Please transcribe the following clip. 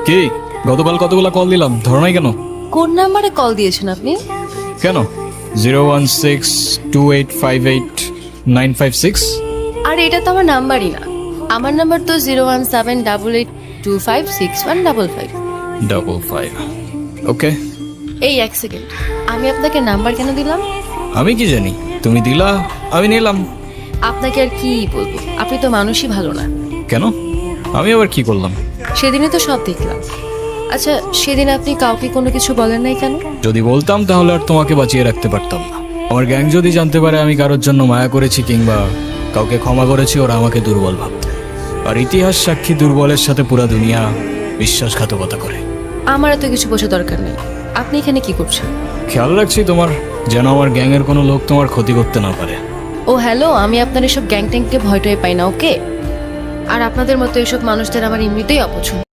কি গতকাল কতগুলা কল দিলাম, ধরো নাই কেন? কোন নাম্বারে কল দিয়েছেন আপনি? কেন? 01628589556। আর এটা তো আমার নাম্বারই না। আমার নাম্বার তো 01788256155। ওকে, এই এক সেকেন্ড, আমি আপনাকে নাম্বার কেন দিলাম? আমি কি জানি, তুমি দিলা, আমি নিলাম। আপনাকে আর কি বলবো, আপনি তো মানুষই ভালো না। কেন? আমি আবার কি করলাম? সেদিনে তো সব দেখলাম। আচ্ছা, সেদিন আপনি কাউকে কোনো কিছু বলেন নাই কেন? যদি বলতাম তাহলে আর তোমাকে বাঁচিয়ে রাখতে পারতাম না। আমার গ্যাং যদি জানতে পারে আমি কারোর জন্য মায়া করেছি কিংবা কাউকে ক্ষমা করেছি, ওরা আমাকে দুর্বল ভাবত। আর ইতিহাস সাক্ষী দুর্বলের সাথে পুরা দুনিয়া বিশ্বাসঘাতকতা করে। আমার এত কিছু বোঝা দরকার নেই। আপনি এখানে কি করছেন? খেয়াল রাখছি তোমার, যেন আমার গ্যাংয়ের কোনো লোক তোমার ক্ষতি করতে না পারে। ও হ্যালো, আমি আপনার এসব গ্যাং ট্যাংকে ভয়টয় পাই না, ওকে? আর আপনাদের মতো এসব মানুষদের আমার এমনিতেই অপছন্দ।